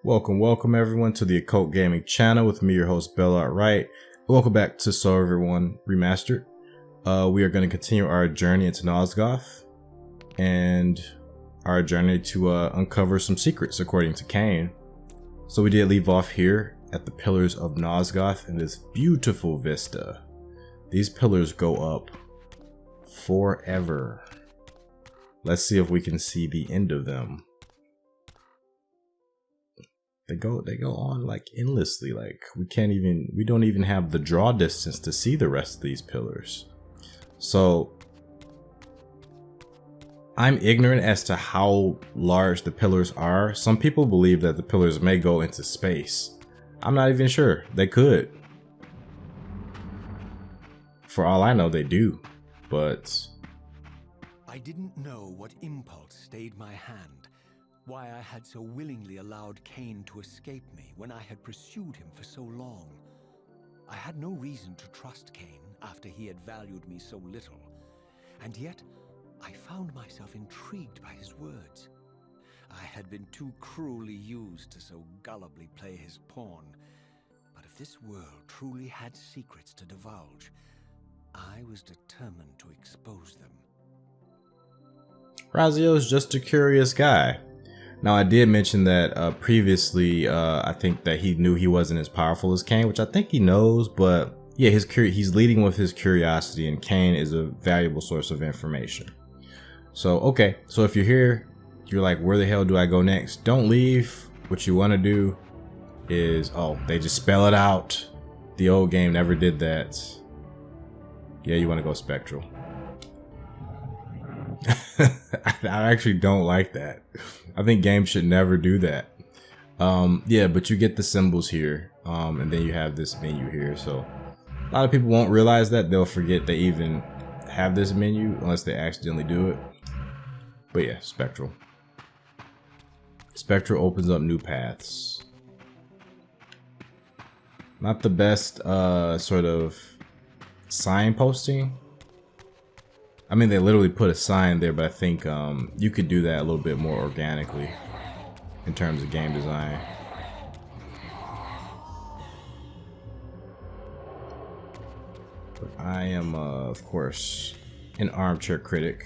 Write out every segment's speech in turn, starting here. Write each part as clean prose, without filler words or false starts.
Welcome everyone to the Occult Gaming channel with me, your host Bella Wright. Welcome back to Soul Reaver 1 Remastered. We are going to continue our journey into Nosgoth and our journey to uncover some secrets according to Kain. So we did leave off here at the Pillars of Nosgoth in this beautiful vista. These pillars go up forever. Let's see if we can see the end of them. They go on like endlessly. Like we don't even have the draw distance to see the rest of these pillars. So I'm ignorant as to how large the pillars are. Some people believe that the pillars may go into space. I'm not even sure. They could. For all I know, they do. But I didn't know what impulse stayed my hand. Why I had so willingly allowed Kain to escape me when I had pursued him for so long. I had no reason to trust Kain after he had valued me so little, and yet I found myself intrigued by his words. I had been too cruelly used to so gullibly play his pawn, but if this world truly had secrets to divulge, I was determined to expose them. Raziel is just a curious guy. Now, I did mention that previously, I think that he knew he wasn't as powerful as Kain, which I think he knows, but yeah, he's leading with his curiosity, and Kain is a valuable source of information. So, okay, so if you're here, you're like, where the hell do I go next? Don't leave. What you want to do is, oh, they just spell it out. The old game never did that. Yeah, you want to go spectral. I actually don't like that. I think games should never do that. Yeah, but you get the symbols here, and then you have this menu here. So a lot of people won't realize that. They'll forget they even have this menu unless they accidentally do it. But yeah, spectral. Spectral opens up new paths. Not the best sort of signposting. I mean, they literally put a sign there, but I think you could do that a little bit more organically in terms of game design. But I am, of course, an armchair critic.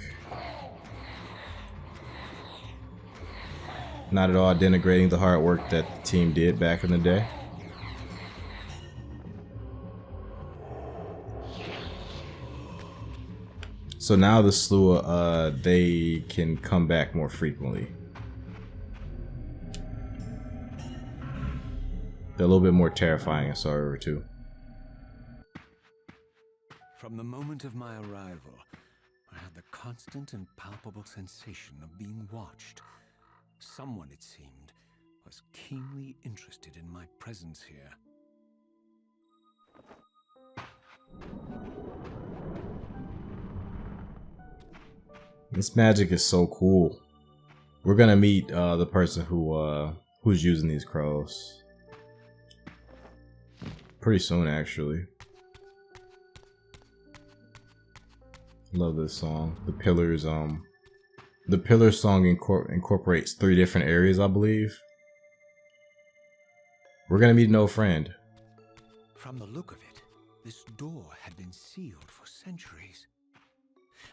Not at all denigrating the hard work that the team did back in the day. So now the Slua, they can come back more frequently. They're a little bit more terrifying in Soul Reaver 2. From the moment of my arrival, I had the constant and palpable sensation of being watched. Someone, it seemed, was keenly interested in my presence here. This magic is so cool. We're gonna meet the person who's using these crows pretty soon, actually. Love this song. The Pillars. The Pillars song incorporates 3 different areas, I believe. We're gonna meet an old friend. From the look of it, this door had been sealed for centuries.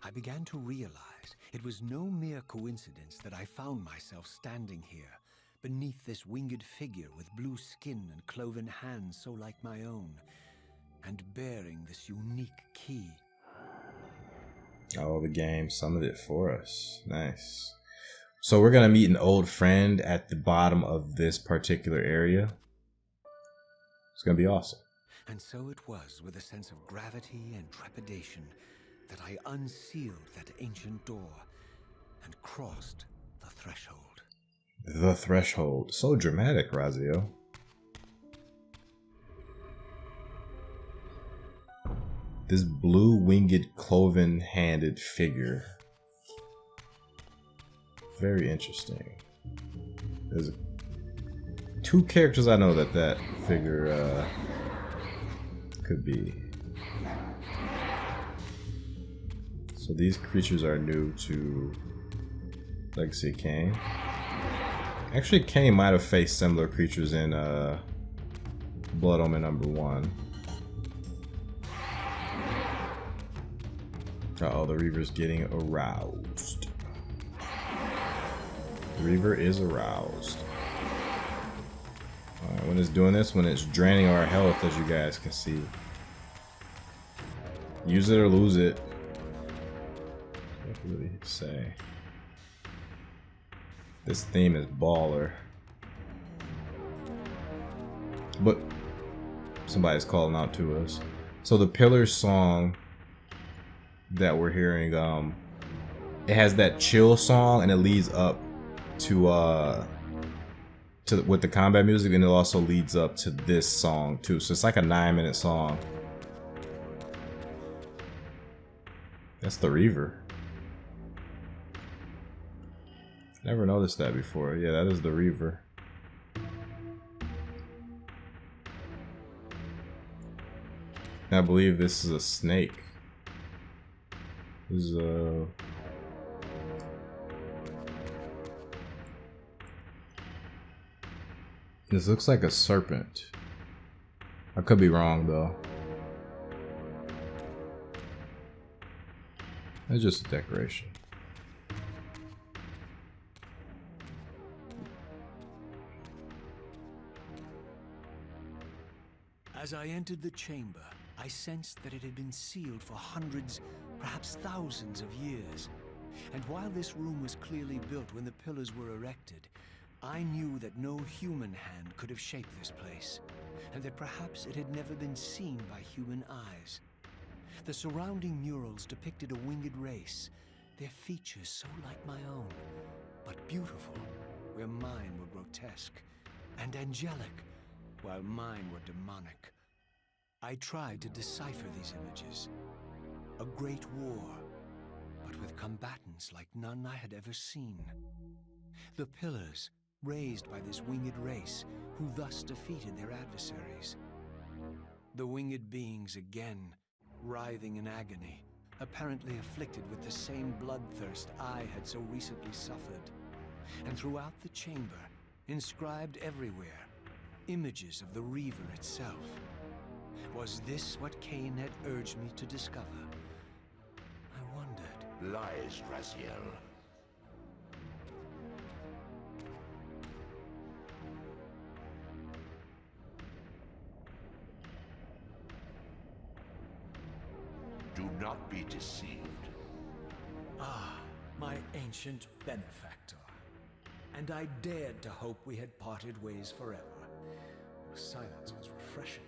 I began to realize it was no mere coincidence that I found myself standing here, beneath this winged figure with blue skin and cloven hands so like my own, and bearing this unique key. Oh, the game summoned it for us. Nice. So we're gonna meet an old friend at the bottom of this particular area. It's gonna be awesome. And so it was with a sense of gravity and trepidation that I unsealed that ancient door and crossed the threshold. The threshold. So dramatic, Raziel. This blue winged cloven-handed figure. Very interesting. There's 2 characters I know that figure could be. So these creatures are new to Legacy Kain. Actually, Kain might have faced similar creatures in Blood Omen #1. Uh-oh, the Reaver's getting aroused. The Reaver is aroused. When it's doing this, when it's draining our health, as you guys can see. Use it or lose it. What can really say? This theme is baller. But somebody's calling out to us. So the Pillars song that we're hearing, it has that chill song and it leads up to with the combat music, and it also leads up to this song too. So it's like a 9-minute song. That's the Reaver. Never noticed that before. Yeah, that is the Reaver. I believe this is a snake. This is a... This looks like a serpent. I could be wrong though. It's just a decoration. As I entered the chamber, I sensed that it had been sealed for hundreds, perhaps thousands of years. And while this room was clearly built when the pillars were erected, I knew that no human hand could have shaped this place, and that perhaps it had never been seen by human eyes. The surrounding murals depicted a winged race, their features so like my own, but beautiful, where mine were grotesque, and angelic, while mine were demonic. I tried to decipher these images. A great war, but with combatants like none I had ever seen. The pillars, raised by this winged race, who thus defeated their adversaries. The winged beings again, writhing in agony, apparently afflicted with the same bloodthirst I had so recently suffered. And throughout the chamber, inscribed everywhere, images of the Reaver itself. Was this what Kain had urged me to discover? I wondered. Lies, Raziel. Do not be deceived. Ah, my ancient benefactor. And I dared to hope we had parted ways forever. Silence was refreshing,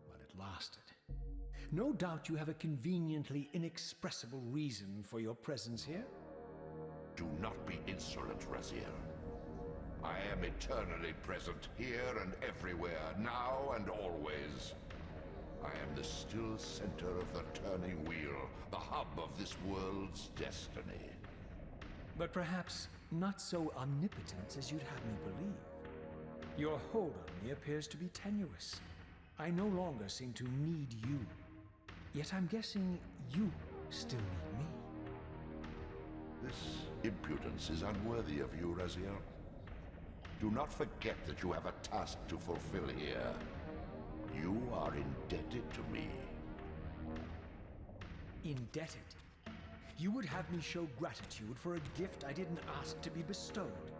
but it lasted. No doubt you have a conveniently inexpressible reason for your presence here. Do not be insolent, Raziel. I am eternally present here and everywhere, now and always. I am the still center of the turning wheel, the hub of this world's destiny. But perhaps not so omnipotent as you'd have me believe. Your hold on me appears to be tenuous. I no longer seem to need you. Yet I'm guessing you still need me. This impudence is unworthy of you, Raziel. Do not forget that you have a task to fulfill here. You are indebted to me. Indebted? You would have me show gratitude for a gift I didn't ask to be bestowed.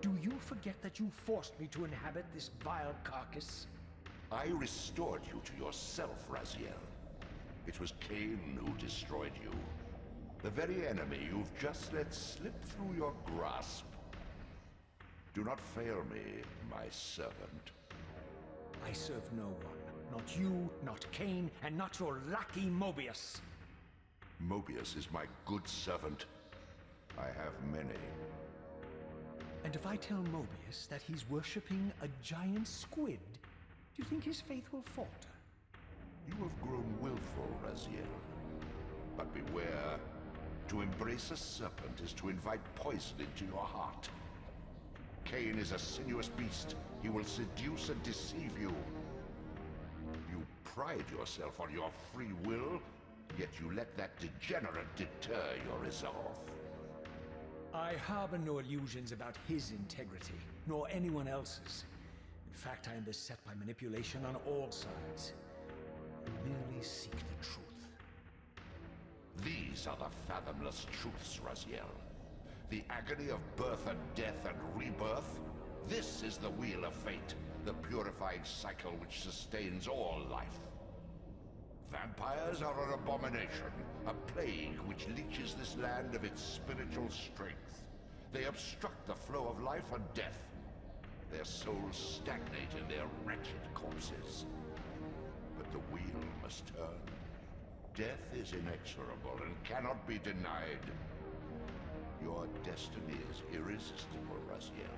Do you forget that you forced me to inhabit this vile carcass? I restored you to yourself, Raziel. It was Kain who destroyed you. The very enemy you've just let slip through your grasp. Do not fail me, my servant. I serve no one. Not you, not Kain, and not your lackey Mobius. Mobius is my good servant. I have many. And if I tell Mobius that he's worshipping a giant squid, do you think his faith will falter? You have grown willful, Raziel. But beware. To embrace a serpent is to invite poison into your heart. Kain is a sinuous beast. He will seduce and deceive you. You pride yourself on your free will, yet you let that degenerate deter your resolve. I harbor no illusions about his integrity, nor anyone else's. In fact, I am beset by manipulation on all sides. I merely seek the truth. These are the fathomless truths, Raziel. The agony of birth and death and rebirth. This is the wheel of fate, the purifying cycle which sustains all life. Vampires are an abomination, a plague which leeches this land of its spiritual strength. They obstruct the flow of life and death. Their souls stagnate in their wretched corpses. But the wheel must turn. Death is inexorable and cannot be denied. Your destiny is irresistible, Raziel.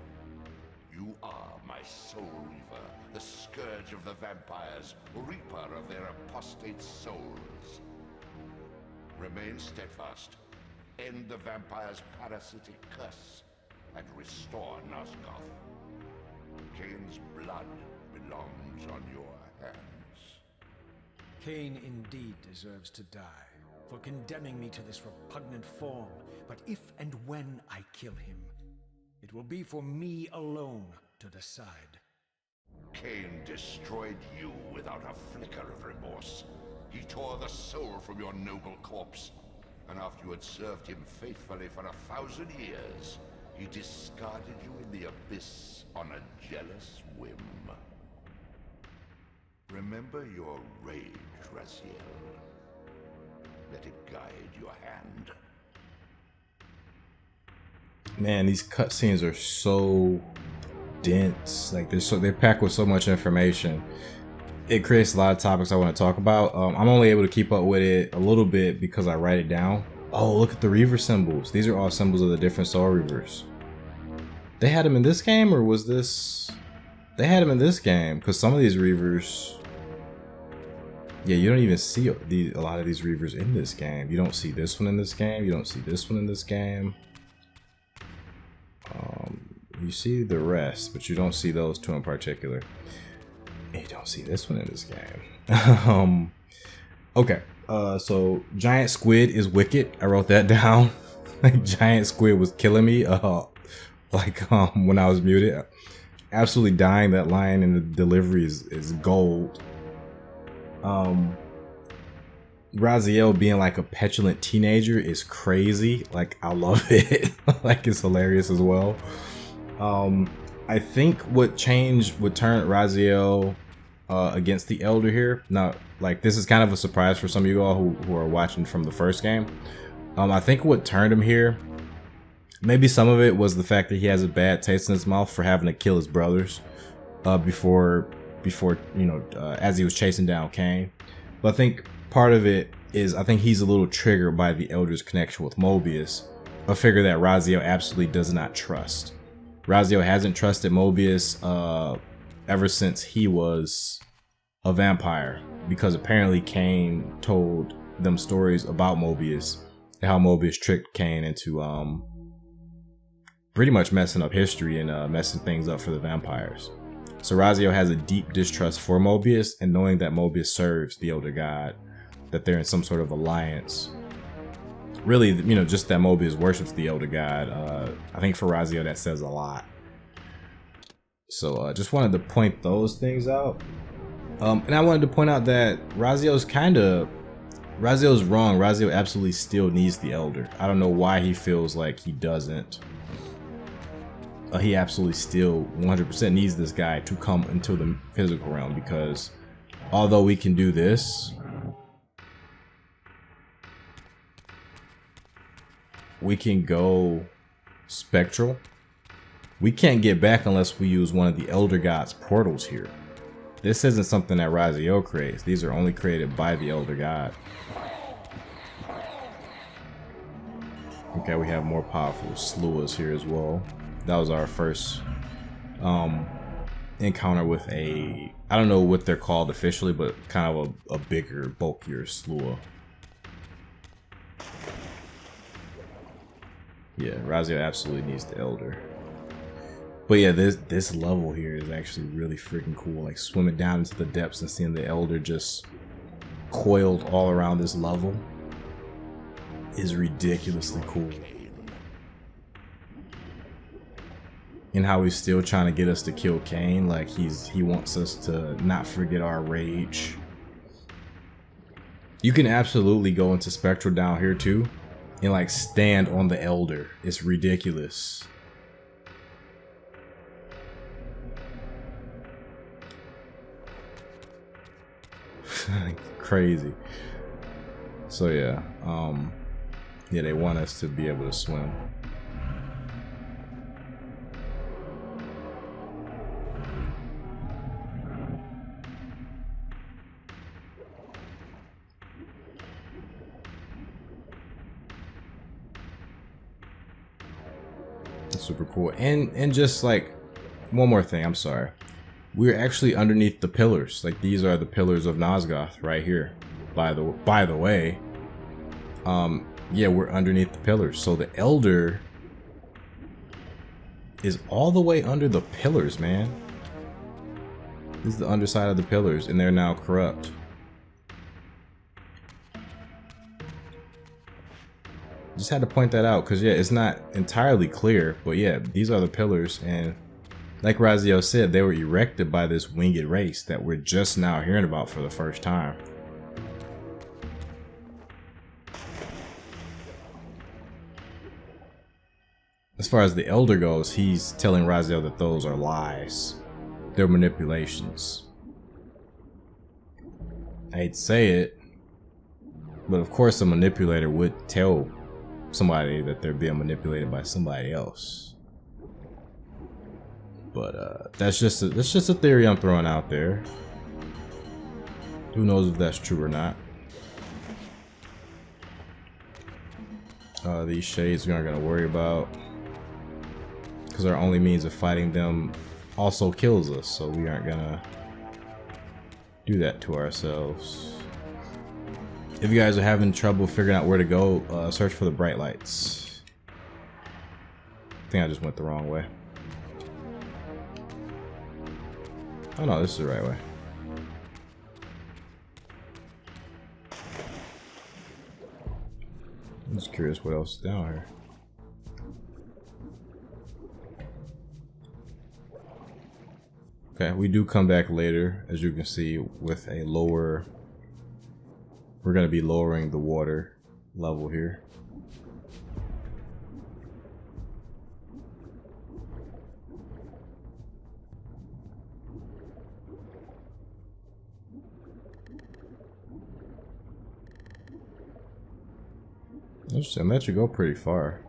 You are my Soul Reaver, the scourge of the vampires, reaper of their apostate souls. Remain steadfast. End the vampire's parasitic curse and restore Nosgoth. Kain's blood belongs on your hands. Kain indeed deserves to die for condemning me to this repugnant form, but if and when I kill him, it will be for me alone to decide. Kain destroyed you without a flicker of remorse. He tore the soul from your noble corpse, and after you had served him faithfully for 1,000 years, he discarded you in the abyss on a jealous whim. Remember your rage, Raziel. Let it guide your hand. Man, these cutscenes are so dense. Like they're packed with so much information. It creates a lot of topics I want to talk about. I'm only able to keep up with it a little bit because I write it down. Oh, look at the Reaver symbols. These are all symbols of the different Soul Reavers. They had them in this game, or was this? They had them in this game because some of these Reavers. Yeah, you don't even see a lot of these Reavers in this game. You don't see this one in this game. You don't see this one in this game. You see the rest, but you don't see those two in particular. And you don't see this one in this game. Okay, so Giant Squid is wicked. I wrote that down. Like, Giant Squid was killing me. When I was muted. Absolutely dying. That line in the delivery is gold. Raziel being like a petulant teenager is crazy. Like, I love it. Like, it's hilarious as well. I think what turned Raziel against the Elder here. Now, like, this is kind of a surprise for some of you all who are watching from the first game. I think what turned him here, maybe some of it was the fact that he has a bad taste in his mouth for having to kill his brothers before you know, as he was chasing down Kain. But I think part of it is, I think he's a little triggered by the Elder's connection with Mobius, a figure that Raziel absolutely does not trust. Raziel hasn't trusted Mobius ever since he was a vampire, because apparently Kain told them stories about Mobius and how Mobius tricked Kain into pretty much messing up history and messing things up for the vampires. So Raziel has a deep distrust for Mobius, and knowing that Mobius serves the Elder God, that they're in some sort of alliance. Really, you know, just that Mobius worships the Elder God. I think for Raziel that says a lot. So just wanted to point those things out. And I wanted to point out that Raziel's wrong. Raziel absolutely still needs the Elder. I don't know why he feels like he doesn't. He absolutely still 100% needs this guy to come into the physical realm, because although we can do this, we can go spectral. We can't get back unless we use one of the Elder God's portals here. This isn't something that Raziel creates. These are only created by the Elder God. Okay, we have more powerful slewers here as well. That was our first encounter with I don't know what they're called officially, but kind of a bigger, bulkier slewer. Yeah, Raziel absolutely needs the Elder. But yeah, this level here is actually really freaking cool. Like, swimming down into the depths and seeing the Elder just coiled all around this level is ridiculously cool. and how he's still trying to get us to kill Kain. Like he wants us to not forget our rage. You can absolutely go into Spectral down here too and like stand on the Elder. It's ridiculous. Crazy. So yeah, yeah, they want us to be able to swim. That's super cool. And just like one more thing, I'm sorry. We're actually underneath the pillars. Like these are the Pillars of Nosgoth right here. By the way, yeah, we're underneath the pillars. So the Elder is all the way under the pillars, man. This is the underside of the pillars, and they're now corrupt. Just had to point that out because yeah, it's not entirely clear, but yeah, these are the pillars, and like Raziel said, they were erected by this winged race that we're just now hearing about for the first time. As far as the Elder goes, he's telling Raziel that those are lies. They're manipulations. I hate to say it, but of course a manipulator would tell somebody that they're being manipulated by somebody else. But that's just a theory I'm throwing out there. Who knows if that's true or not. These shades we aren't gonna worry about, because our only means of fighting them also kills us, so we aren't gonna do that to ourselves. If you guys are having trouble figuring out where to go, search for the bright lights. I think I just went the wrong way. Oh no, this is the right way. I'm just curious what else is down here. Okay, we do come back later, as you can see, with a lower... We're going to be lowering the water level here. And that should go pretty far.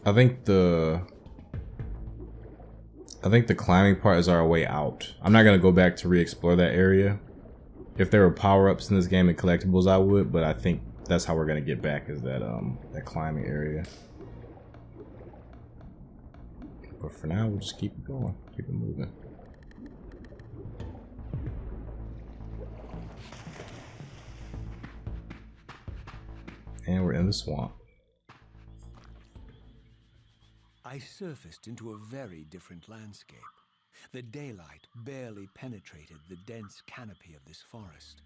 I think the climbing part is our way out. I'm not gonna go back to re-explore that area. If there were power-ups in this game and collectibles, I would, but I think that's how we're gonna get back, is that that climbing area. But for now, we'll just keep it going, keep it moving. And we're in the swamp. I surfaced into a very different landscape. The daylight barely penetrated the dense canopy of this forest.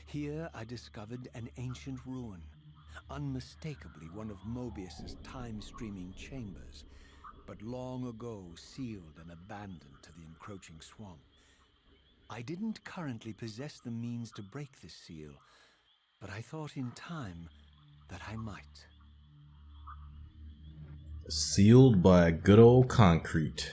Here I discovered an ancient ruin, unmistakably one of Mobius's time-streaming chambers, but long ago sealed and abandoned to the encroaching swamp. I didn't currently possess the means to break this seal, but I thought in time that I might. Sealed by good old concrete.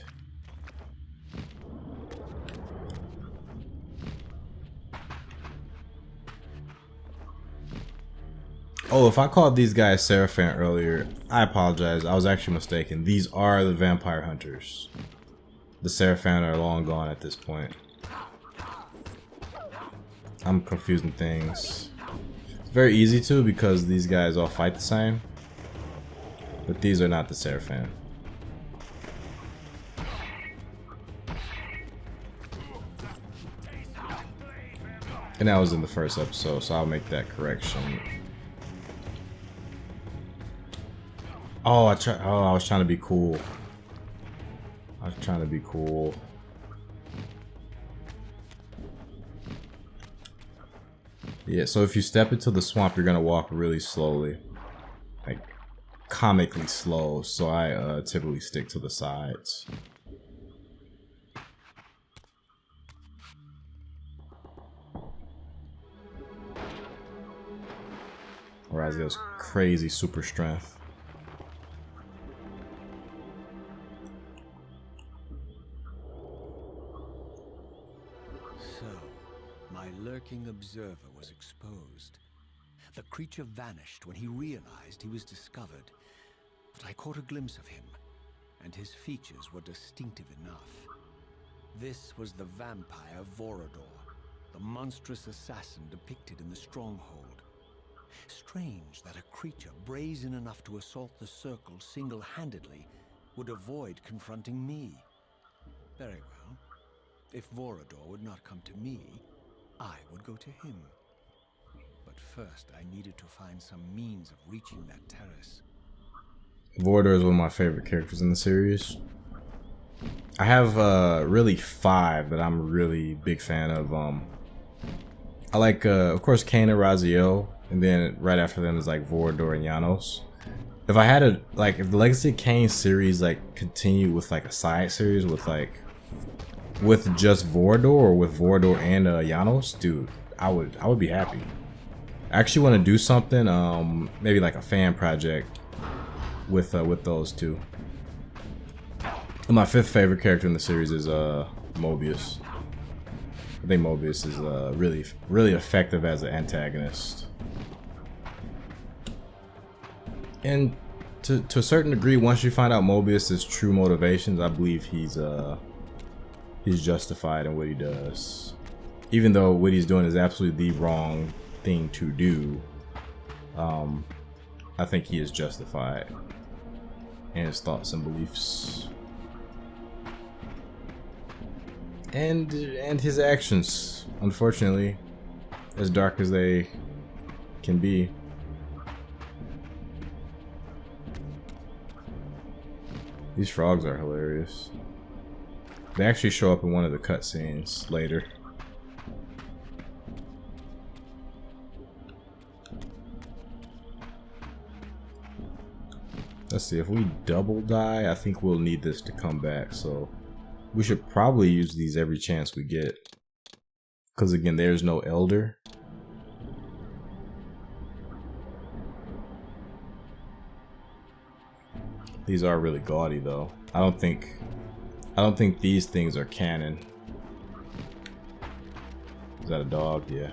Oh, if I called these guys Seraphant earlier, I apologize. I was actually mistaken. These are the vampire hunters. The Seraphant are long gone at this point. I'm confusing things. It's very easy to, because these guys all fight the same. But these are not the Seraphant. And that was in the first episode, so I'll make that correction. Oh, I was trying to be cool. I was trying to be cool. Yeah, so if you step into the swamp, you're gonna walk really slowly, like comically slow. So I typically stick to the sides. Raziel's crazy super strength. So, my lurking observer was exposed. The creature vanished when he realized he was discovered, but I caught a glimpse of him, and his features were distinctive enough. This was the vampire Vorador, the monstrous assassin depicted in the stronghold. Strange that a creature brazen enough to assault the circle single-handedly would avoid confronting me. Very well. If Vorador would not come to me, I would go to him. But first, I needed to find some means of reaching that terrace. Vorador is one of my favorite characters in the series. I have really 5 that I'm really big fan of. I like, of course, Kain and Raziel, and then right after them is like Vorador and Janos. If I had a if the Legacy of Kain series like continued with like a side series with just Vorador or with Vorador and Janos, dude, I would be happy. I actually want to do something, maybe like a fan project with those two. And my 5th favorite character in the series is Mobius. I think Mobius is really effective as an antagonist. And to a certain degree, once you find out Mobius's true motivations, I believe he's justified in what he does. Even though what he's doing is absolutely the wrong thing to do, I think he is justified in his thoughts and beliefs. And his actions, unfortunately, as dark as they can be. These frogs are hilarious. They actually show up in one of the cutscenes later. Let's see, if we double die, I think we'll need this to come back, so we should probably use these every chance we get. Because again, there's no elder. These are really gaudy though. I don't think these things are canon. Is that a dog? Yeah.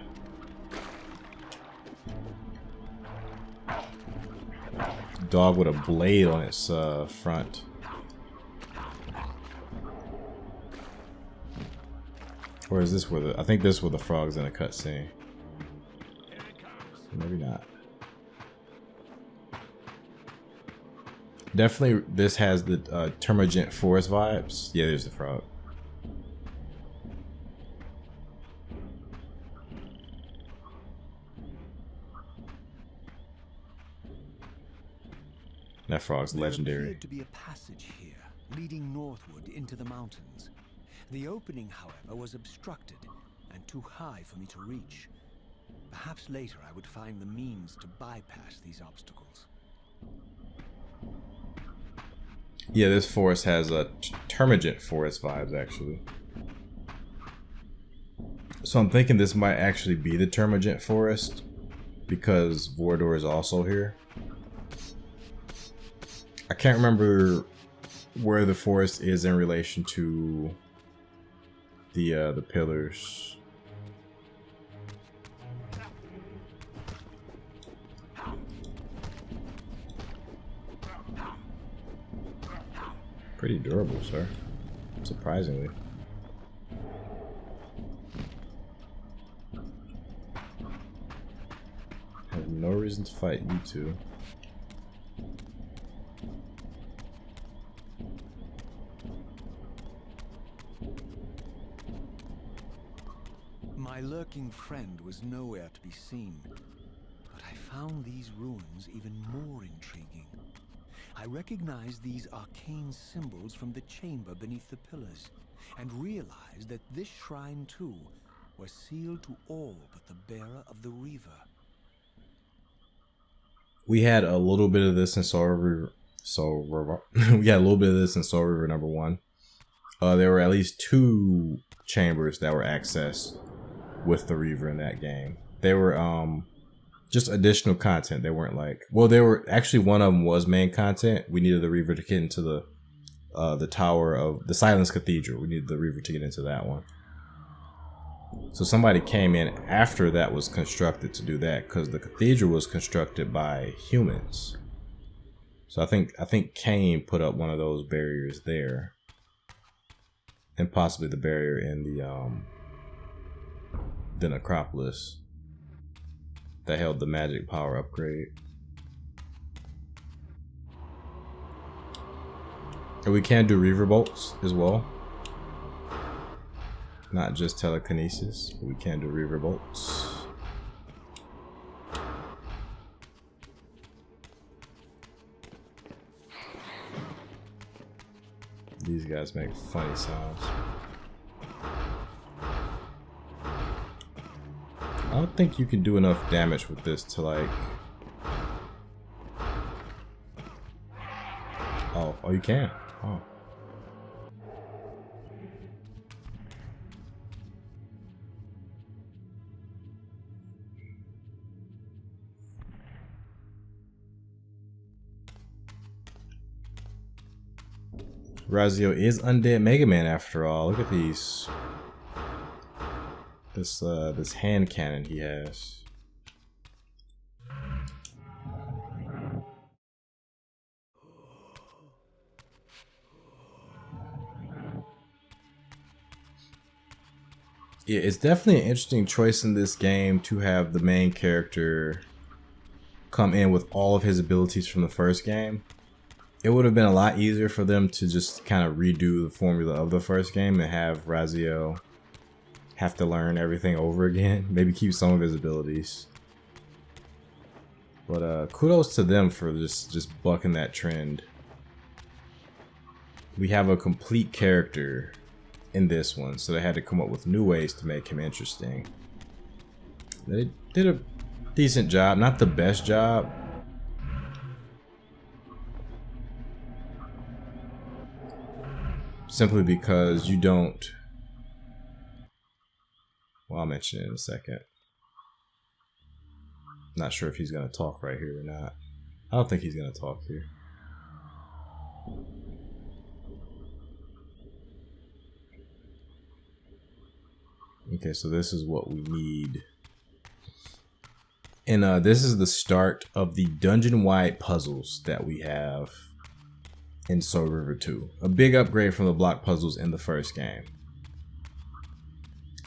Dog with a blade on its front. Or is this where the... I think this is where the frog's in a cutscene. Maybe not. Definitely this has the Termagant Forest vibes. Yeah, there's the frog. That frog's legendary. There appeared to be a passage here, leading northward into the mountains. The opening, however, was obstructed and too high for me to reach. Perhaps later I would find the means to bypass these obstacles. Yeah, this forest has a Termagant Forest vibes, actually. So I'm thinking this might actually be the Termagant Forest, because Vorador is also here. I can't remember where the forest is in relation to the pillars. Pretty durable, sir. Surprisingly. I have no reason to fight you two. My lurking friend was nowhere to be seen, but I found these ruins even more intriguing. I recognized these arcane symbols from the chamber beneath the pillars, and realized that this shrine too were sealed to all but the bearer of the Reaver. We had a little bit of this in Soul Reaver. We had a little bit of this in Soul Reaver number 1. There were at least 2 chambers that were accessed with the Reaver in that game. They were just additional content. They weren't like, well, they were actually, one of them was main content. We needed the Reaver to get into the tower of the Silence Cathedral. We needed the Reaver to get into that one. So somebody came in after that was constructed to do that, because the cathedral was constructed by humans. So I think Kain put up one of those barriers there, and possibly the barrier in the necropolis that held the magic power upgrade. And we can do Reaver bolts as well. Not just telekinesis, but we can do Reaver bolts. These guys make funny sounds. I don't think you can do enough damage with this to like... Oh, you can. Oh. Raziel is Undead Megaman after all. Look at these. This hand cannon he has. Yeah, it's definitely an interesting choice in this game to have the main character come in with all of his abilities from the first game. It would have been a lot easier for them to just kind of redo the formula of the first game and have Raziel have to learn everything over again. Maybe keep some of his abilities. But kudos to them for just bucking that trend. We have a complete character in this one, so they had to come up with new ways to make him interesting. They did a decent job, not the best job. Simply because you don't... Well, I'll mention it in a second. Not sure if he's going to talk right here or not. I don't think he's going to talk here. Okay, so this is what we need. And this is the start of the dungeon-wide puzzles that we have in Soul Reaver 2. A big upgrade from the block puzzles in the first game.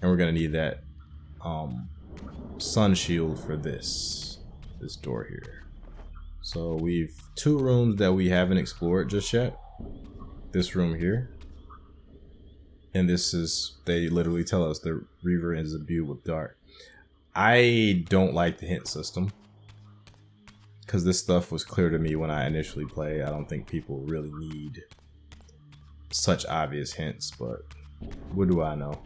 And we're gonna need that sun shield for this door here. So we've 2 rooms that we haven't explored just yet. This room here. And this is, they literally tell us the Reaver is imbued with dark. I don't like the hint system, because this stuff was clear to me when I initially played. I don't think people really need such obvious hints, but what do I know?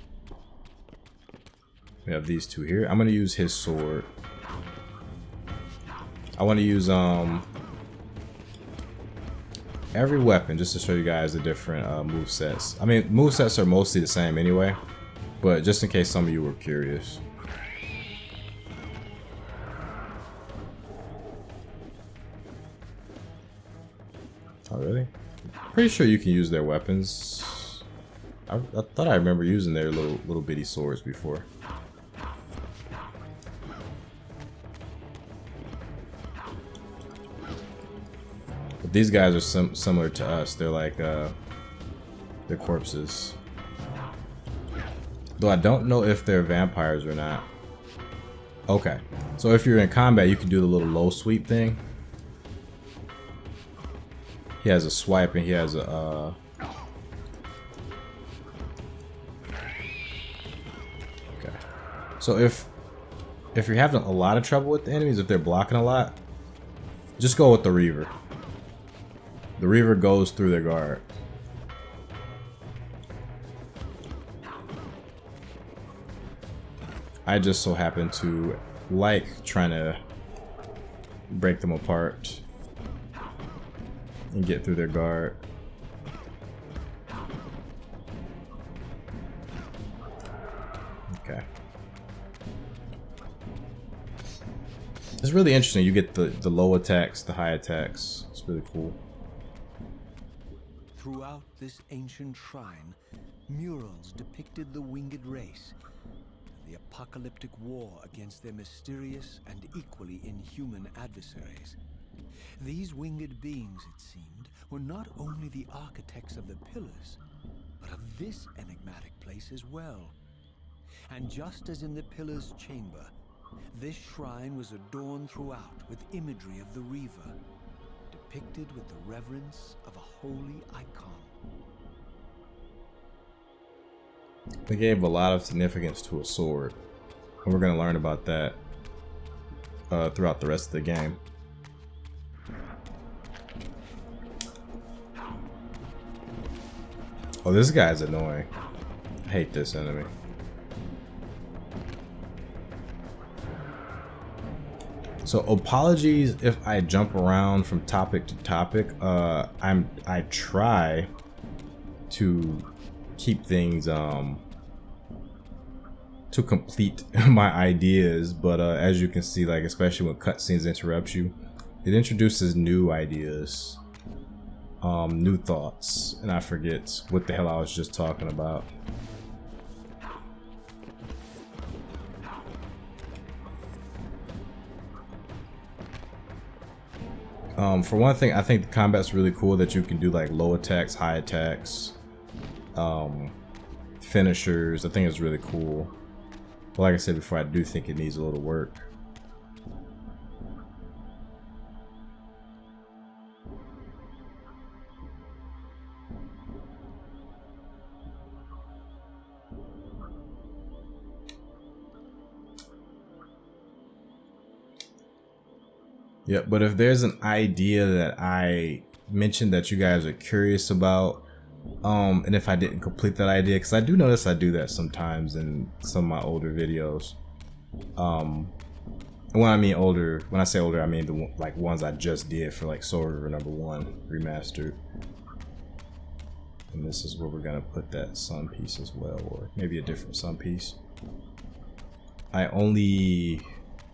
We have these 2 here. I'm gonna use his sword. I want to use every weapon just to show you guys the different movesets. I mean, movesets are mostly the same anyway, but just in case some of you were curious. Oh, really? Pretty sure you can use their weapons. I thought I remember using their little bitty swords before. But these guys are similar to us. They're like, they're corpses. Though I don't know if they're vampires or not. Okay. So if you're in combat, you can do the little low sweep thing. He has a swipe and he has a okay. So if you're having a lot of trouble with the enemies, if they're blocking a lot, just go with the Reaver. The Reaver goes through their guard. I just so happen to like trying to break them apart and get through their guard. Okay. It's really interesting. You get the low attacks, the high attacks. It's really cool. Throughout this ancient shrine, murals depicted the winged race, the apocalyptic war against their mysterious and equally inhuman adversaries. These winged beings, it seemed, were not only the architects of the pillars, but of this enigmatic place as well. And just as in the Pillars chamber, this shrine was adorned throughout with imagery of the Reaver, depicted with the reverence of a holy icon. They gave a lot of significance to a sword, and we're going to learn about that throughout the rest of the game. Oh, this guy's annoying. I hate this enemy. So apologies if I jump around from topic to topic. I try to keep things to complete my ideas, but as you can see, like especially when cutscenes interrupt you, it introduces new ideas, new thoughts, and I forget what the hell I was just talking about. For one thing, I think the combat's really cool that you can do like low attacks, high attacks, finishers. I think it's really cool. But like I said before, I do think it needs a little work. Yeah, but if there's an idea that I mentioned that you guys are curious about, and if I didn't complete that idea, because I do notice I do that sometimes in some of my older videos. And when I mean older, when I say older, I mean the like ones I just did for like Soul Reaver #1 Remastered. And this is where we're gonna put that sun piece as well, or maybe a different sun piece. I only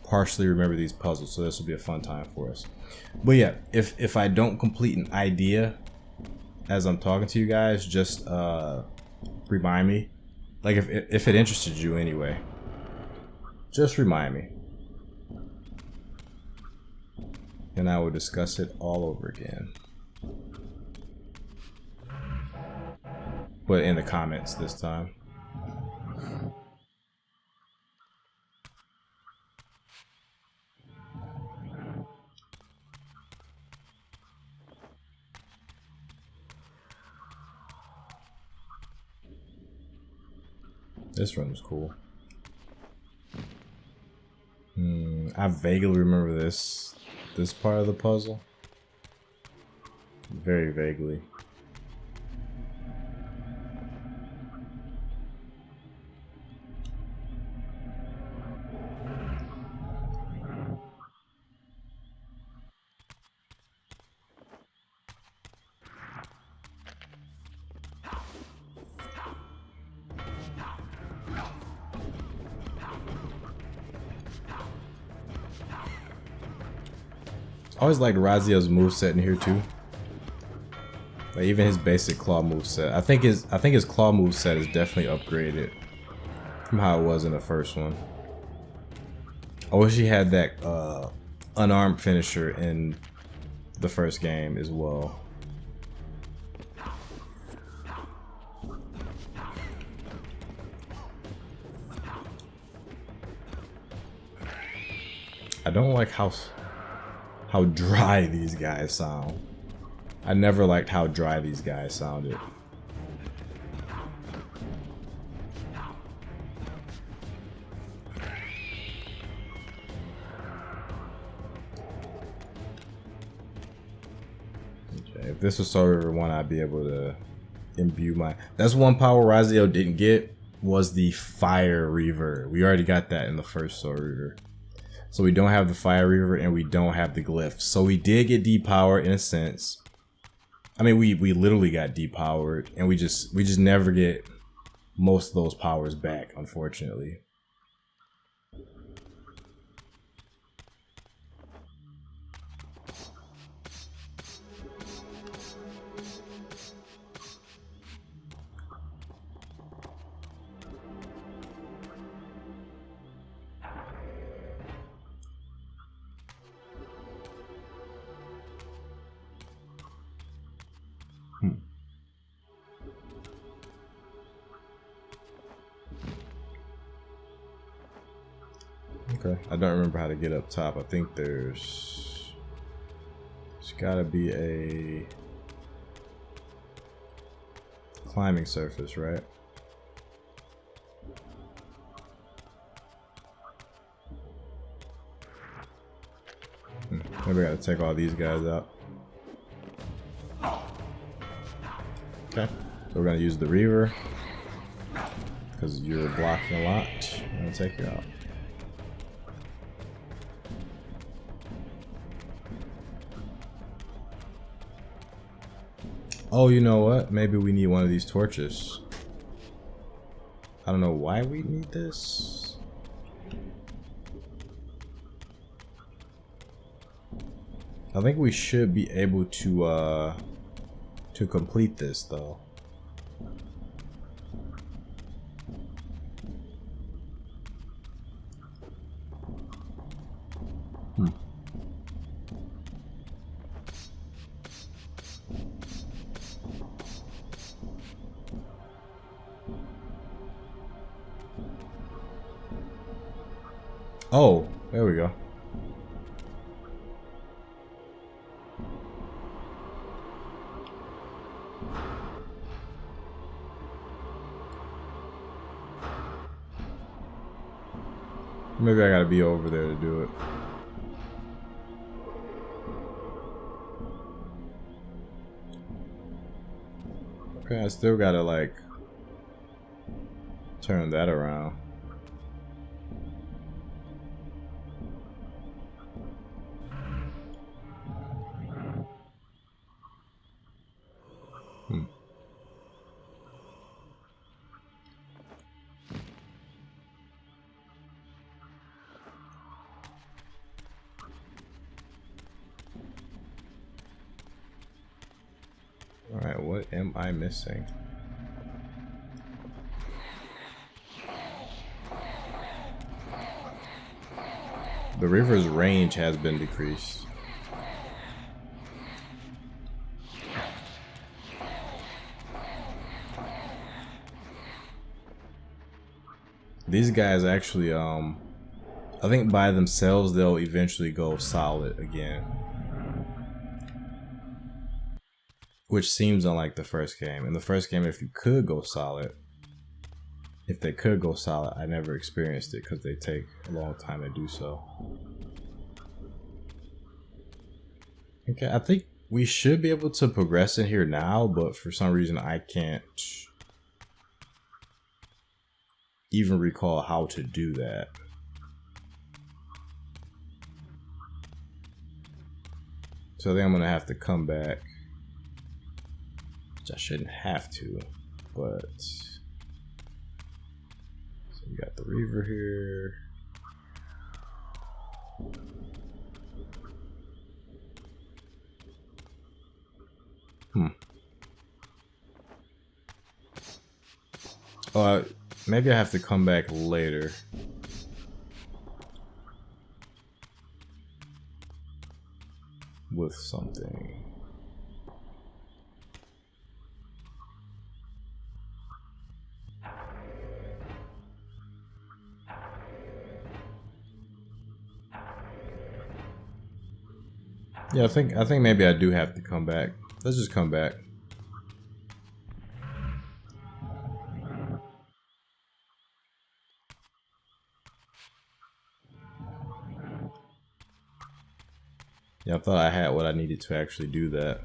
partially remember these puzzles, so this will be a fun time for us. But yeah, if I don't complete an idea as I'm talking to you guys, just remind me. Like if it interested you anyway, just remind me, and I will discuss it all over again, but in the comments this time. This room's cool. I vaguely remember this part of the puzzle. Very vaguely. I always liked Raziel's moveset in here too. Like even his basic claw moveset. I think his claw moveset is definitely upgraded from how it was in the first one. I wish he had that unarmed finisher in the first game as well. I don't like how dry these guys sound. I never liked how dry these guys sounded. Okay, if this was Soul Reaver 1, I'd be able to imbue my... That's one power Raziel didn't get. was the Fire Reaver. We already got that in the first Soul Reaver. So we don't have the Fire Reaver and we don't have the glyphs. So we did get depowered in a sense. I mean, we literally got depowered, and we just never get most of those powers back, unfortunately. Okay, I don't remember how to get up top. I think there's gotta be a climbing surface, right? Maybe I gotta take all these guys out. Okay, so we're gonna use the Reaver because you're blocking a lot. I'm gonna take you out. Oh, you know what? Maybe we need one of these torches. I don't know why we need this. I think we should be able to complete this though. Oh, there we go. Maybe I gotta be over there to do it. Okay, I still gotta like turn that around. Alright, what am I missing? The Reaver's range has been decreased. These guys actually, I think by themselves they'll eventually go solid again. Which seems unlike the first game. In the first game, if they could go solid, I never experienced it because they take a long time to do so. Okay, I think we should be able to progress in here now, but for some reason I can't even recall how to do that. So I think I'm gonna have to come back. I shouldn't have to, but so we got the Reaver here. Maybe I have to come back later. With something. Yeah, I think maybe I do have to come back. Let's just come back. Yeah, I thought I had what I needed to actually do that.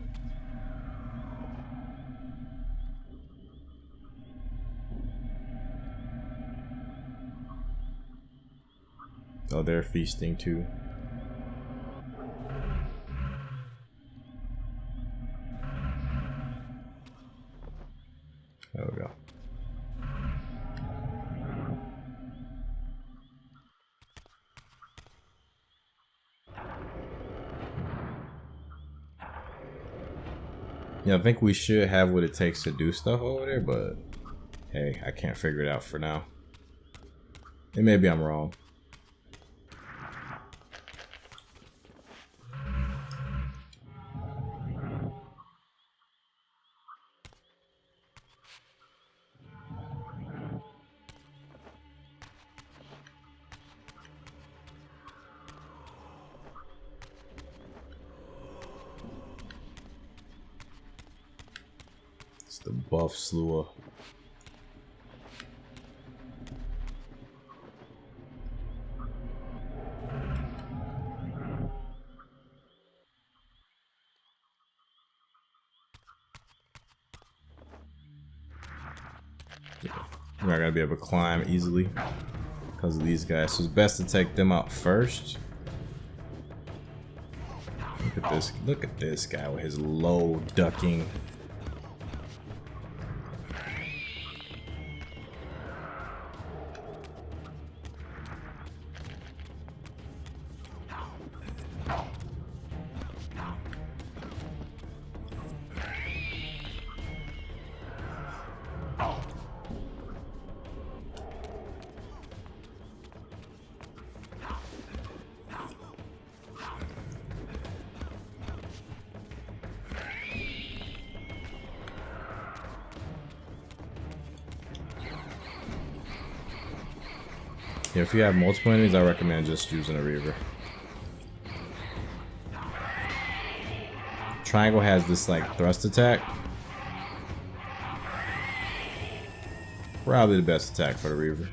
Oh, they're feasting too. There we go. Yeah, I think we should have what it takes to do stuff over there, but hey, I can't figure it out for now. And maybe I'm wrong. It's the buff slewer. We're not gonna be able to climb easily because of these guys, so it's best to take them out first. Look at this! Look at this guy with his low ducking. Yeah, if you have multiple enemies, I recommend just using a Reaver. Triangle has this like thrust attack. Probably the best attack for the Reaver.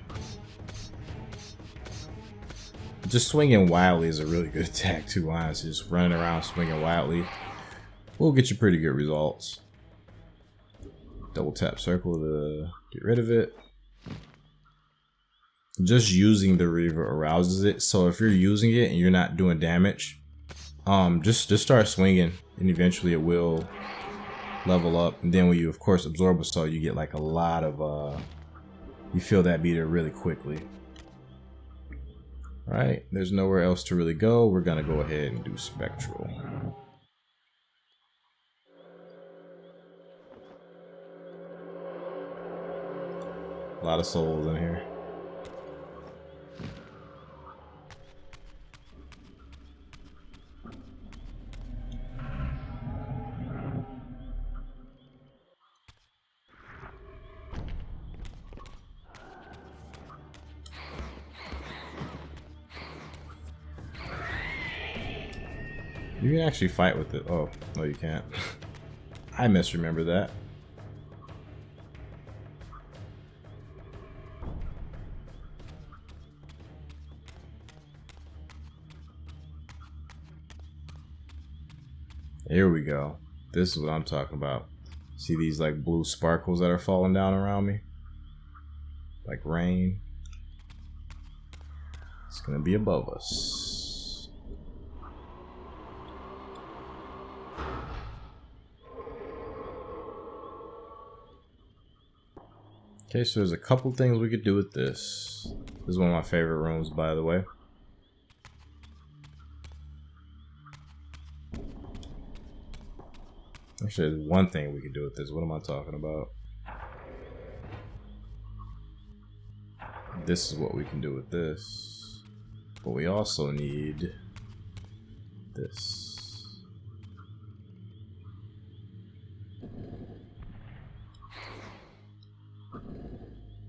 Just swinging wildly is a really good attack too, honestly. Just running around swinging wildly will get you pretty good results. Double tap circle to get rid of it. Just using the Reaver arouses it, so if you're using it and you're not doing damage, just start swinging, and eventually it will level up. And then when you of course absorb a soul, you get like a lot of you feel that meter really quickly. All right, there's nowhere else to really go. We're gonna go ahead and do spectral. A lot of souls in here. You can actually fight with it. Oh, no you can't. I misremember that. Here we go. This is what I'm talking about. See these like blue sparkles that are falling down around me? Like rain. It's gonna be above us. Okay, so there's a couple things we could do with this. This is one of my favorite rooms, by the way. Actually, there's one thing we could do with this. What am I talking about? This is what we can do with this. But we also need this.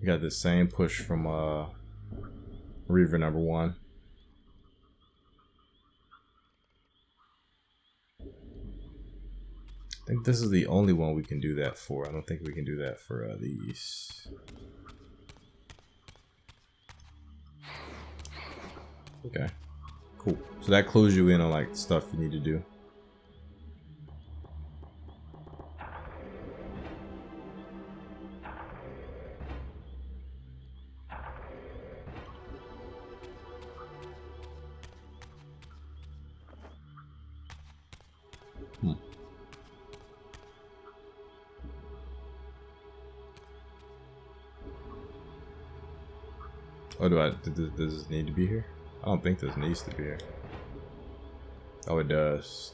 We got the same push from Reaver number 1. I think this is the only one we can do that for. I don't think we can do that for these. Okay, cool. So that clues you in on like stuff you need to do. Oh, does this need to be here? I don't think this needs to be here. Oh, it does.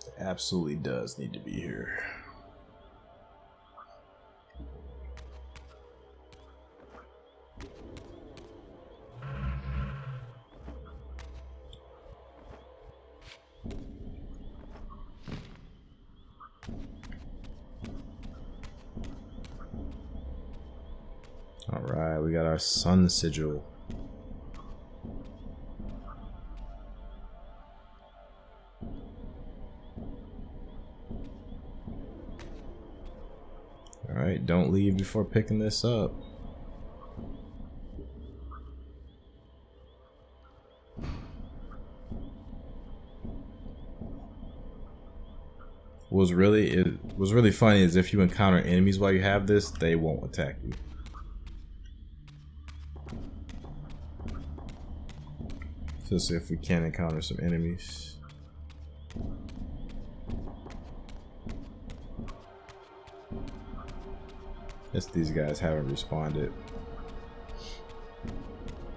It absolutely does need to be here. Alright, we got our sun sigil. Alright, don't leave before picking this up. What's really funny is if you encounter enemies while you have this, they won't attack you. Let's see if we can encounter some enemies. Guess these guys haven't responded.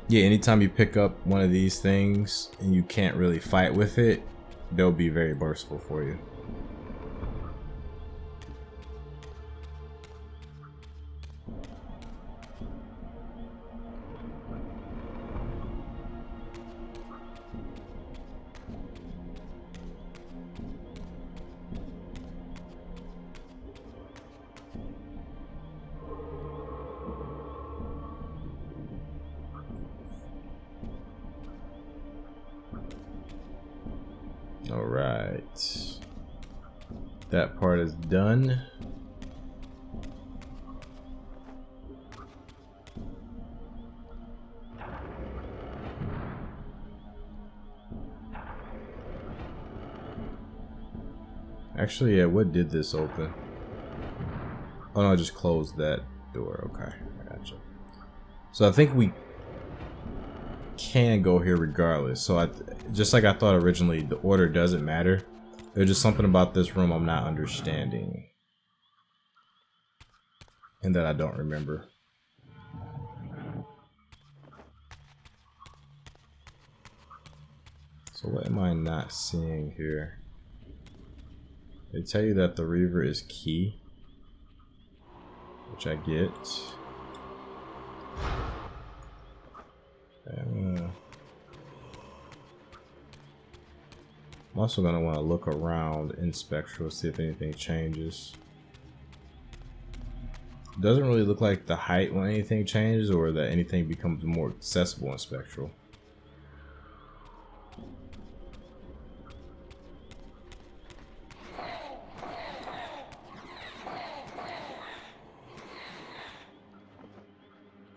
Yeah, anytime you pick up one of these things and you can't really fight with it, they'll be very burstful for you. Alright, that part is done. Actually, yeah, what did this open? Oh no, I just closed that door. Okay, I gotcha. So I think we can go here regardless. So just like I thought originally, the order doesn't matter. There's just something about this room I'm not understanding and that I don't remember. So what am I not seeing here? They tell you that the Reaver is key, which I get. I'm also going to want to look around in Spectral, see if anything changes. It doesn't really look like the height when anything changes or that anything becomes more accessible in Spectral.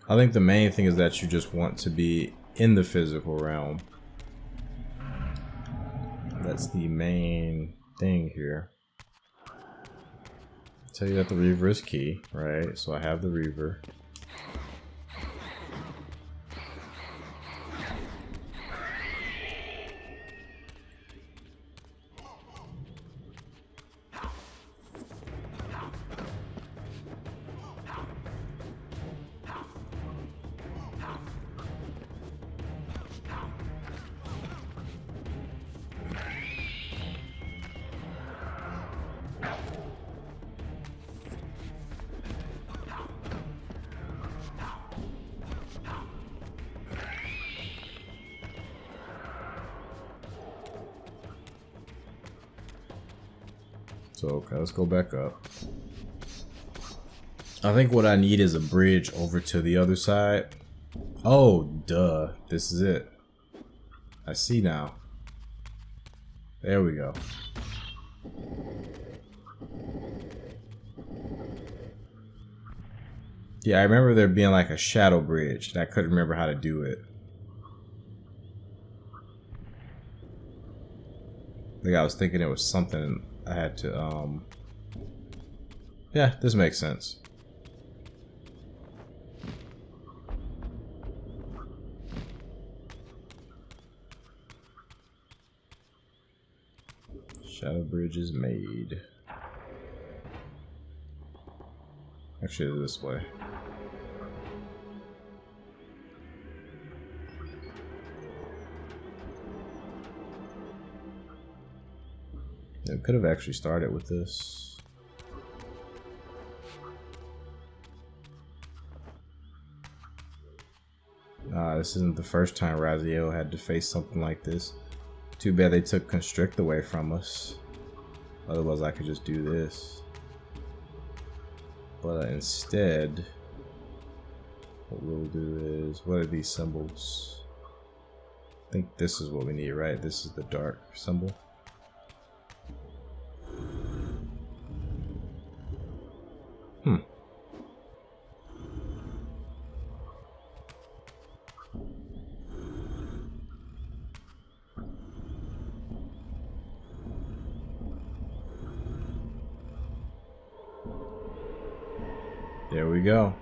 I think the main thing is that you just want to be in the physical realm. That's the main thing here. I'll tell you that the Reaver is key, right? So I have the Reaver. So, okay, let's go back up. I think what I need is a bridge over to the other side. Oh, duh. This is it. I see now. There we go. Yeah, I remember there being like a shadow bridge, and I couldn't remember how to do it. Like I was thinking it was something I had to, yeah, this makes sense. Shadow bridge is made. Actually, this way. It could have actually started with this. This isn't the first time Raziel had to face something like this. Too bad they took Constrict away from us. Otherwise I could just do this. But instead, what we'll do is, what are these symbols? I think this is what we need, right? This is the dark symbol. There we go.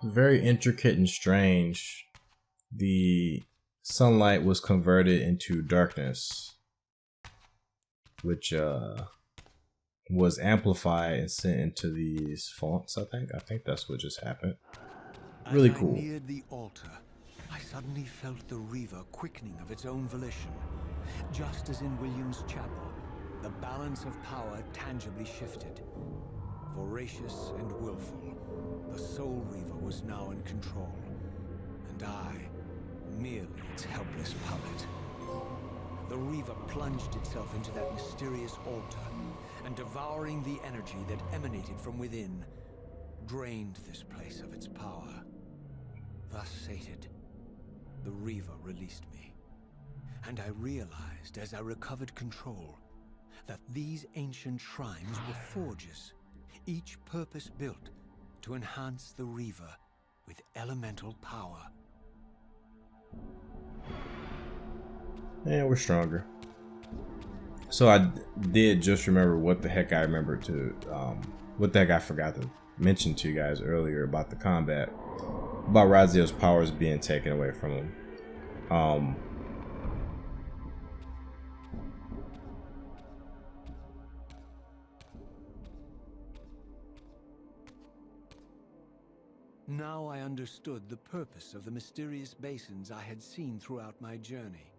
Very intricate and strange. The sunlight was converted into darkness, which was amplified and sent into these fonts. I think that's what just happened. Really cool. As I neared the altar, I suddenly felt the Reaver quickening of its own volition. Just as in William's chapel, the balance of power tangibly shifted. Voracious and willful, the Soul Reaver was now in control, and I, merely its helpless puppet. The Reaver plunged itself into that mysterious altar, and devouring the energy that emanated from within, drained this place of its power. Thus sated, the Reaver released me, and I realized as I recovered control that these ancient shrines were forges, each purpose-built to enhance the Reaver with elemental power. And we're stronger. So I did just remember what the heck I forgot to mention to you guys earlier about the combat. About Raziel's powers being taken away from him. Now I understood the purpose of the mysterious basins I had seen throughout my journey.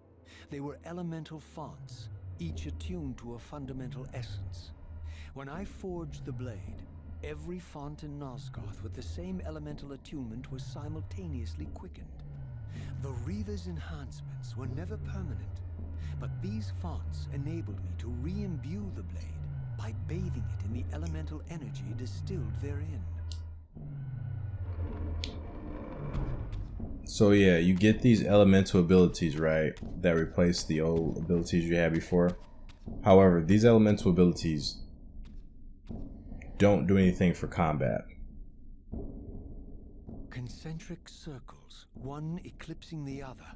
They were elemental fonts, each attuned to a fundamental essence. When I forged the blade, every font in Nosgoth with the same elemental attunement was simultaneously quickened. The Reaver's enhancements were never permanent, but these fonts enabled me to re-imbue the blade by bathing it in the elemental energy distilled therein. So yeah, you get these elemental abilities, right, that replace the old abilities you had before. However, these elemental abilities don't do anything for combat. Concentric circles, one eclipsing the other.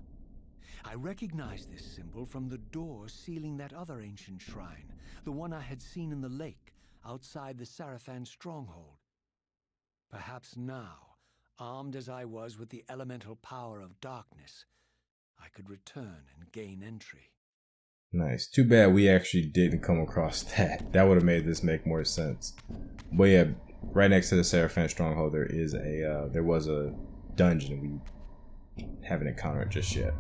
I recognized this symbol from the door sealing that other ancient shrine, the one I had seen in the lake outside the Sarafan stronghold. Perhaps now, armed as I was with the elemental power of darkness, I could return and gain entry. Nice. Too bad we actually didn't come across that. That would have made this make more sense. But yeah, right next to the Sarafan stronghold, there was a dungeon. We haven't encountered it just yet.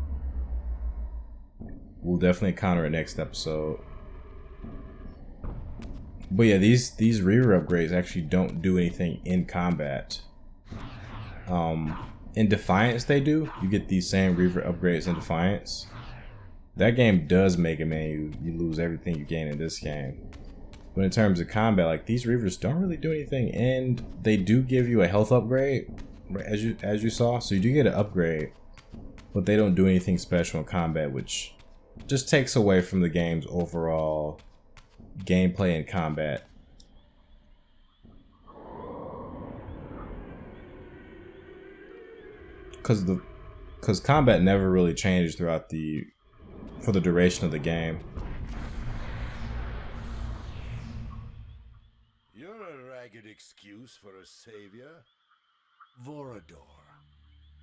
We'll definitely encounter it next episode. But yeah, these Reaver upgrades actually don't do anything in combat. In Defiance they do. You get these same Reaver upgrades in Defiance. That game does make it, man. You lose everything you gain in this game. But in terms of combat, like these Reavers don't really do anything, and they do give you a health upgrade, as you saw. So you do get an upgrade, but they don't do anything special in combat, which just takes away from the game's overall gameplay and combat. Because combat never really changes throughout for the duration of the game. You're a ragged excuse for a savior. Vorador.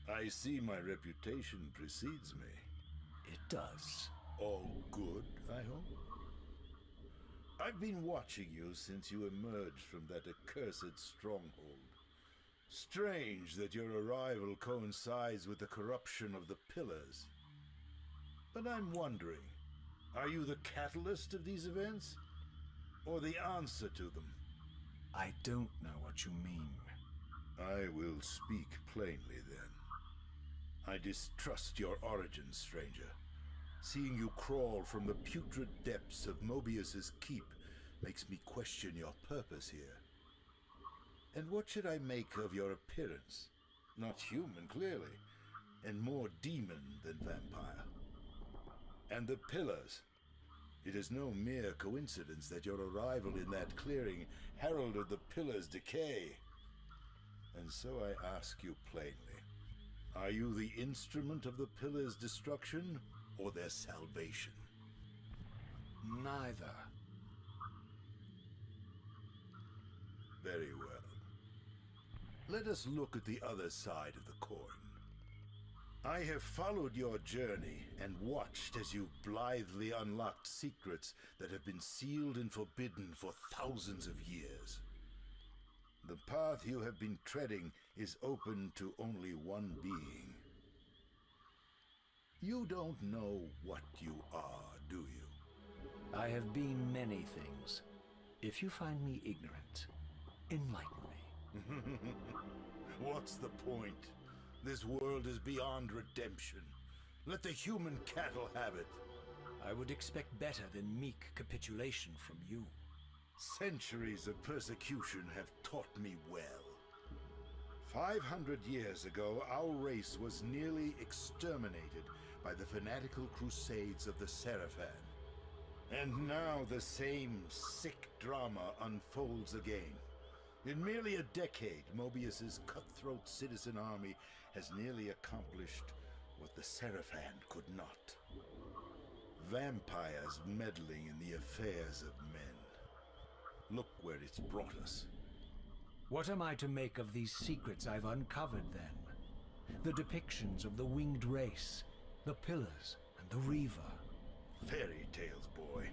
I see my reputation precedes me. It does. All good, I hope? I've been watching you since you emerged from that accursed stronghold. Strange that your arrival coincides with the corruption of the Pillars. But I'm wondering, are you the catalyst of these events? Or the answer to them? I don't know what you mean. I will speak plainly then. I distrust your origins, stranger. Seeing you crawl from the putrid depths of Mobius's keep makes me question your purpose here. And what should I make of your appearance? Not human, clearly, and more demon than vampire. And the Pillars. It is no mere coincidence that your arrival in that clearing heralded the Pillars' decay. And so I ask you plainly, are you the instrument of the Pillars' destruction or their salvation? Neither. Very well. Let us look at the other side of the coin. I have followed your journey and watched as you blithely unlocked secrets that have been sealed and forbidden for thousands of years. The path you have been treading is open to only one being. You don't know what you are, do you? I have been many things. If you find me ignorant, enlighten me. What's the point? This world is beyond redemption. Let the human cattle have it. I would expect better than meek capitulation from you. Centuries of persecution have taught me well. 500 years ago, our race was nearly exterminated by the fanatical crusades of the Seraphan. And now the same sick drama unfolds again. In merely a decade, Mobius's cutthroat citizen army has nearly accomplished what the Seraphan could not. Vampires meddling in the affairs of men. Look where it's brought us. What am I to make of these secrets I've uncovered, then? The depictions of the winged race, the Pillars, and the Reaver. Fairy tales, boy.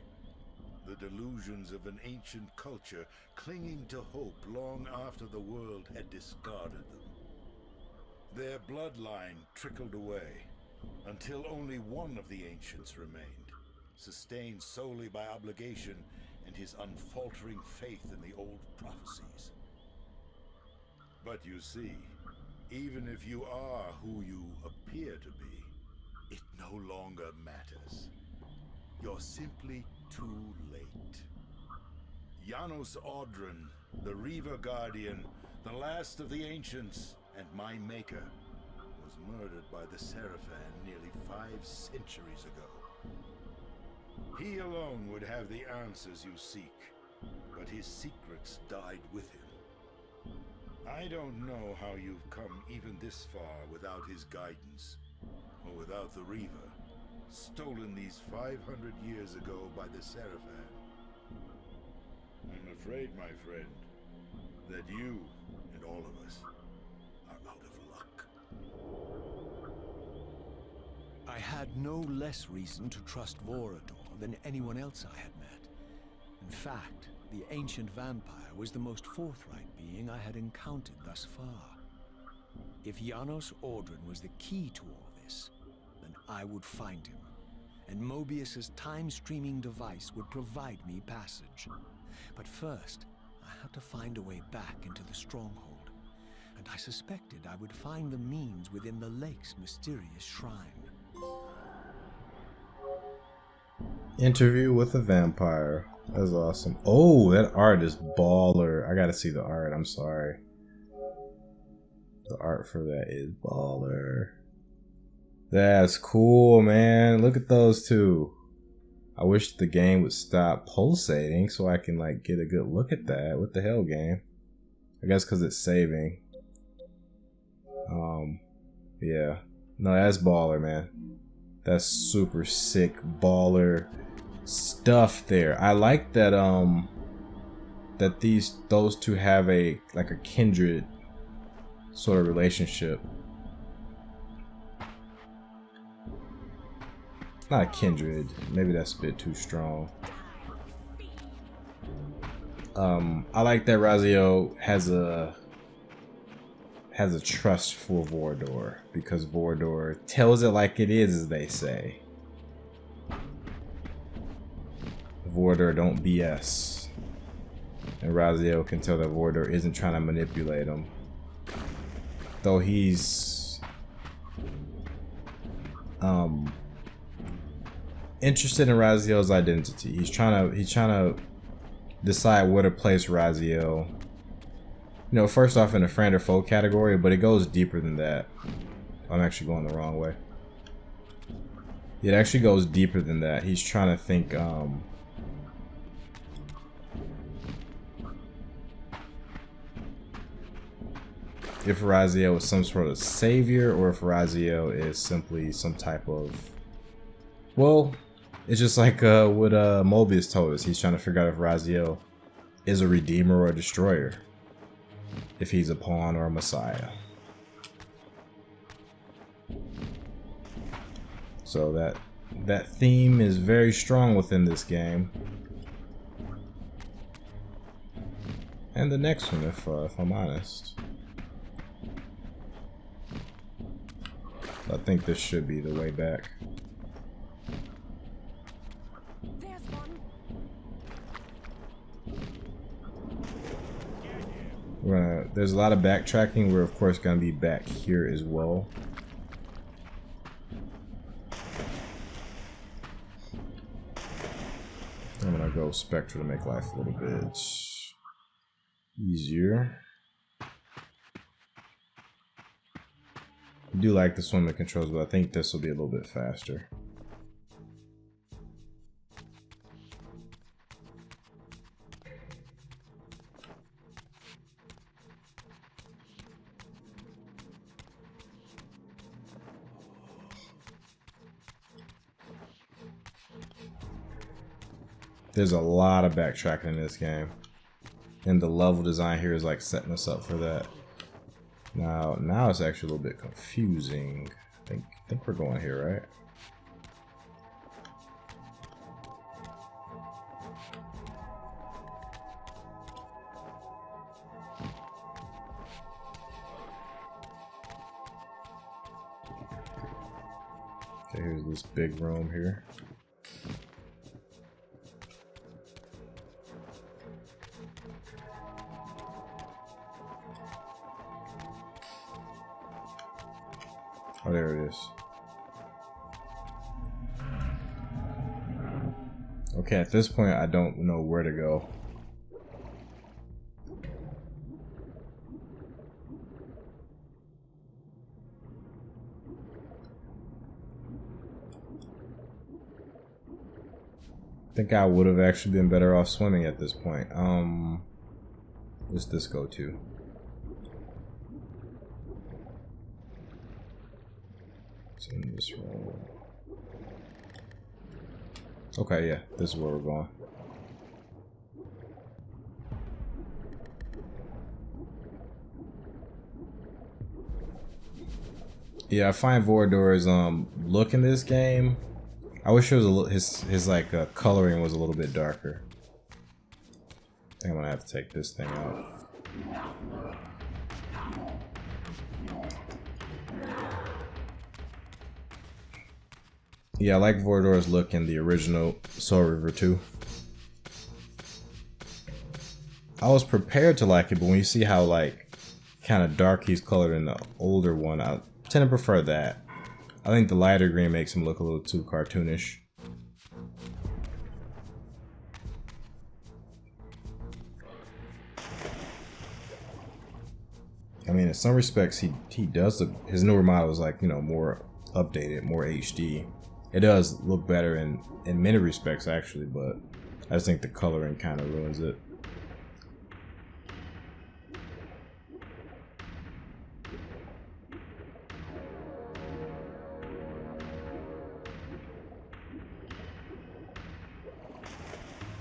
The delusions of an ancient culture clinging to hope long after the world had discarded them. Their bloodline trickled away, until only one of the ancients remained, sustained solely by obligation and his unfaltering faith in the old prophecies. But you see, even if you are who you appear to be, it no longer matters. You're simply too late. Janos Audron, the Reaver Guardian, the last of the ancients, and my maker, was murdered by the Seraphan nearly 5 centuries ago. He alone would have the answers you seek, but his secrets died with him. I don't know how you've come even this far without his guidance, or without the Reaver, stolen these 500 years ago by the Seraphan. I'm afraid, my friend, that you and all of us are out of luck. I had no less reason to trust Vorador than anyone else I had met. In fact, the ancient vampire was the most forthright being I had encountered thus far. If Janos Audron was the key to all this, then I would find him, and Mobius's time-streaming device would provide me passage. But first, I had to find a way back into the stronghold, and I suspected I would find the means within the lake's mysterious shrine. Interview with a vampire. That's awesome. Oh, that art is baller. I gotta see the art. I'm sorry. The art for that is baller. That's cool, man. Look at those two. I wish the game would stop pulsating so I can like get a good look at that. What the hell, game? I guess because it's saving. Yeah. No, that's baller, man. That's super sick baller stuff there. I like that that those two have a like a kindred sort of relationship. Not a kindred, maybe that's a bit too strong. I like that Raziel has a trust for Vorador because Vorador tells it like it is, as they say. Vorador don't BS. And Raziel can tell that Vorador isn't trying to manipulate him. Though he's interested in Raziel's identity. He's trying to decide where to place Raziel. You know, first off in the friend or foe category, but it goes deeper than that. I'm actually going the wrong way. It actually goes deeper than that. He's trying to think if Raziel is some sort of savior or if Raziel is simply some type of, well, it's just like what Mobius told us. He's trying to figure out if Raziel is a redeemer or a destroyer. If he's a pawn or a messiah. So that theme is very strong within this game. And the next one, if I'm honest. I think this should be the way back. There's a lot of backtracking. We're of course gonna be back here as well. I'm gonna go Spectre to make life a little bit easier. I do like the swimming controls, but I think this will be a little bit faster. There's a lot of backtracking in this game. And the level design here is like setting us up for that. Now it's actually a little bit confusing. I think we're going here, right? Okay, here's this big room here. Oh, there it is. Okay, at this point, I don't know where to go. I think I would have actually been better off swimming at this point. Where's this go to? In this room. Okay, yeah, this is where we're going. Yeah, I find Vorador's look in this game. I wish it was a little, his like coloring was a little bit darker. I think I'm gonna have to take this thing out. Yeah, I like Vorador's look in the original Soul Reaver 2. I was prepared to like it, but when you see how like kind of dark he's colored in the older one, I tend to prefer that. I think the lighter green makes him look a little too cartoonish. I mean, in some respects, he does look, his newer model is like, you know, more updated, more HD. It does look better in many respects actually, but I just think the coloring kind of ruins it.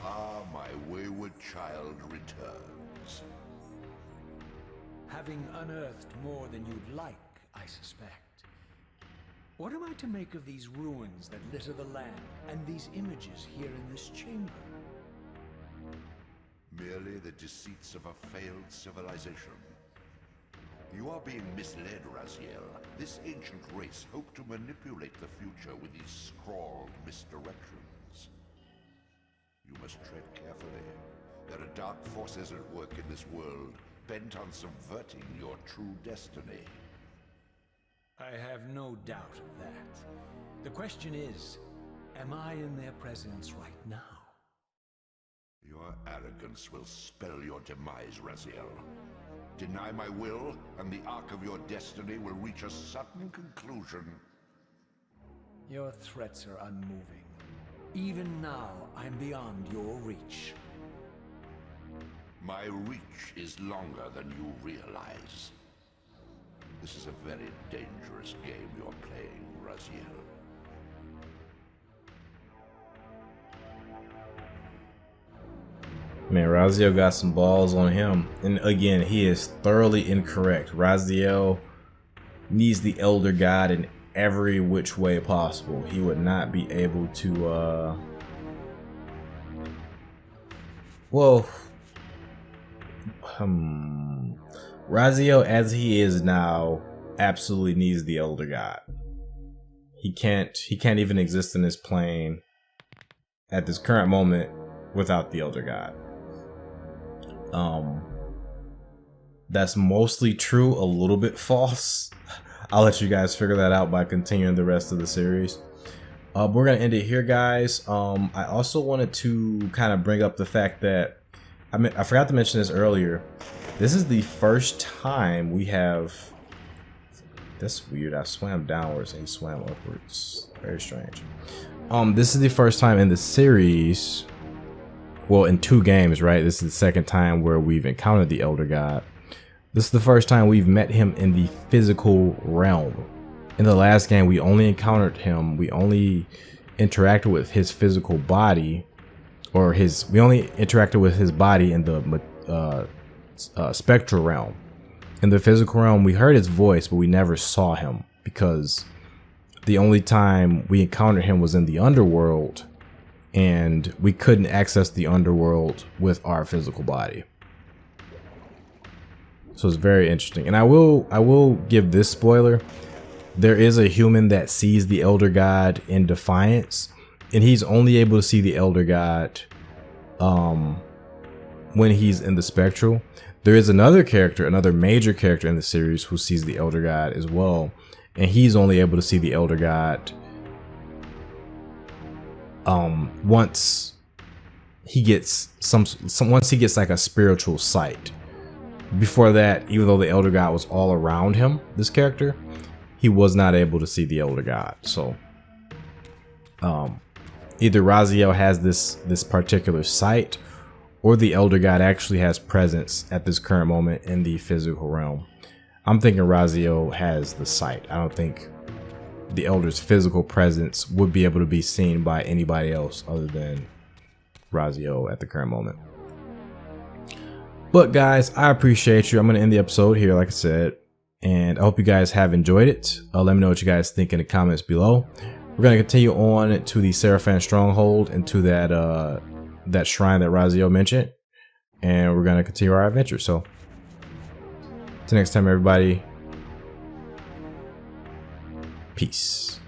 Ah, my wayward child returns. Having unearthed more than you'd like, I suspect. What am I to make of these ruins that litter the land, and these images here in this chamber? Merely the deceits of a failed civilization. You are being misled, Raziel. This ancient race hoped to manipulate the future with these scrawled misdirections. You must tread carefully. There are dark forces at work in this world, bent on subverting your true destiny. I have no doubt of that. The question is, am I in their presence right now? Your arrogance will spell your demise, Raziel. Deny my will, and the arc of your destiny will reach a sudden conclusion. Your threats are unmoving. Even now, I'm beyond your reach. My reach is longer than you realize. This is a very dangerous game you're playing, Raziel. Man, Raziel got some balls on him. And again, he is thoroughly incorrect. Raziel needs the Elder God in every which way possible. He would not be able to, Raziel, as he is now, absolutely needs the Elder God. He can't even exist in this plane at this current moment without the Elder God. That's mostly true, a little bit false. I'll let you guys figure that out by continuing the rest of the series. We're gonna end it here, guys. I also wanted to kind of bring up the fact that I forgot to mention this earlier. This is the first time we have. That's weird. I swam downwards and he swam upwards. Very strange. This is the first time in the series. Well, in 2 games, right? This is the second time where we've encountered the Elder God. This is the first time we've met him in the physical realm. In the last game, we only encountered him. We only interacted with his physical body, or we only interacted with his body in the spectral realm. In the physical realm, we heard his voice, but we never saw him because the only time we encountered him was in the underworld, and we couldn't access the underworld with our physical body. So it's very interesting. And I will give this spoiler. There is a human that sees the Elder God in Defiance, and he's only able to see the Elder God when he's in the spectral. There is another character, another major character in the series who sees the Elder God as well, and he's only able to see the Elder God once he gets once he gets like a spiritual sight. Before that, even though the Elder God was all around him, this character, he was not able to see the Elder God. So either Raziel has this particular sight, or the Elder God actually has presence at this current moment in the physical realm. I'm thinking Raziel has the sight. I don't think the Elder's physical presence would be able to be seen by anybody else other than Raziel at the current moment. But guys, I appreciate you. I'm going to end the episode here, like I said, and I hope you guys have enjoyed it. Let me know what you guys think in the comments below. We're going to continue on to the Seraphan Stronghold and to that shrine that Raziel mentioned, and we're going to continue our adventure. So till next time, everybody, peace.